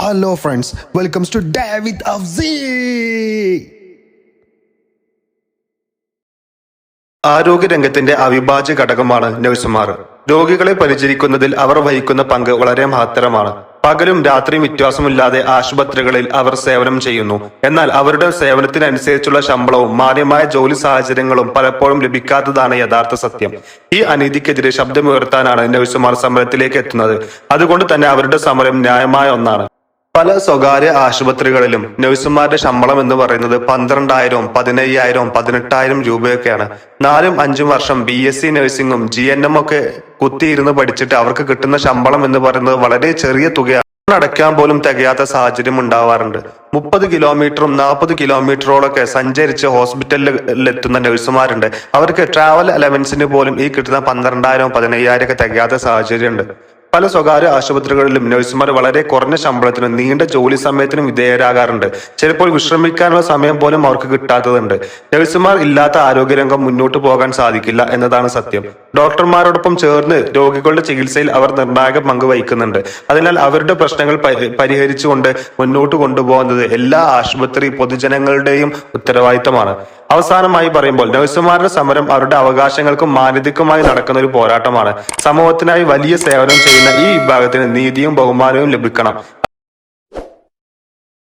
Hello friends, welcome to David Afzi. ആരോഗ്യരംഗത്തിന്റെ അവിഭാജ്യ ഘടകമാണ് നഴ്സുമാർ. രോഗികളെ പരിചരിക്കുന്നതിൽ അവർ വഹിക്കുന്ന പങ്ക് വളരെ മഹത്തരമാണ്. പകലും രാത്രിയും വ്യത്യാസമില്ലാതെ ആശുപത്രികളിൽ അവർ സേവനം ചെയ്യുന്നു. എന്നാൽ അവരുടെ സേവനത്തിനനുസരിച്ചുള്ള ശമ്പളവും മാന്യമായ ജോലി സാഹചര്യങ്ങളും പലപ്പോഴും ലഭിക്കാത്തതാണ് യഥാർത്ഥ സത്യം. ഈ അനീതിക്കെതിരെ ശബ്ദമുയർത്താനാണ് നഴ്സുമാർ സമരത്തിലേക്ക് എത്തുന്നത്. അതുകൊണ്ട് തന്നെ അവരുടെ സമരം ന്യായമായ ഒന്നാണ്. പല സ്വകാര്യ ആശുപത്രികളിലും നഴ്സുമാരുടെ ശമ്പളം എന്ന് പറയുന്നത് 12,000, 15,000, 18,000 രൂപയൊക്കെയാണ്. 4-5 വർഷം BSc നഴ്സിംഗും GNM ഒക്കെ കുത്തിയിരുന്ന് പഠിച്ചിട്ട് അവർക്ക് കിട്ടുന്ന ശമ്പളം എന്ന് പറയുന്നത് വളരെ ചെറിയ തുകയാണ്. അടയ്ക്കാൻ പോലും തികയാത്ത സാഹചര്യം ഉണ്ടാവാറുണ്ട്. 30 കിലോമീറ്ററും 40 കിലോമീറ്ററോളൊക്കെ സഞ്ചരിച്ച് ഹോസ്പിറ്റലിൽ എത്തുന്ന നഴ്സുമാരുണ്ട്. അവർക്ക് ട്രാവൽ അലവൻസിന് പോലും ഈ കിട്ടുന്ന 12,000, 15,000 ഒക്കെ തികയാത്ത സാഹചര്യമുണ്ട്. പല സ്വകാര്യ ആശുപത്രികളിലും നഴ്സുമാർ വളരെ കുറഞ്ഞ ശമ്പളത്തിനും നീണ്ട ജോലി സമയത്തിനും വിധേയരാകാറുണ്ട്. ചിലപ്പോൾ വിശ്രമിക്കാനുള്ള സമയം പോലും അവർക്ക് കിട്ടാത്തതുണ്ട്. നഴ്സുമാർ ഇല്ലാത്ത ആരോഗ്യരംഗം മുന്നോട്ട് പോകാൻ സാധിക്കില്ല എന്നതാണ് സത്യം. ഡോക്ടർമാരോടൊപ്പം ചേർന്ന് രോഗികളുടെ ചികിത്സയിൽ അവർ നിർണായക പങ്ക് വഹിക്കുന്നുണ്ട്. അതിനാൽ അവരുടെ പ്രശ്നങ്ങൾ പരിഹരിച്ചുകൊണ്ട് മുന്നോട്ട് കൊണ്ടുപോകുന്നത് എല്ലാ ആശുപത്രി പൊതുജനങ്ങളുടെയും ഉത്തരവാദിത്തമാണ്. അവസാനമായി പറയുമ്പോൾ നഴ്സുമാരുടെ സമരം അവരുടെ അവകാശങ്ങൾക്കും മാന്യതയ്ക്കുമായി നടക്കുന്ന ഒരു പോരാട്ടമാണ്. സമൂഹത്തിനായി വലിയ സേവനം ചെയ്യുന്ന ഈ വിഭാഗത്തിന് നീതിയും ബഹുമാനവും ലഭിക്കണം.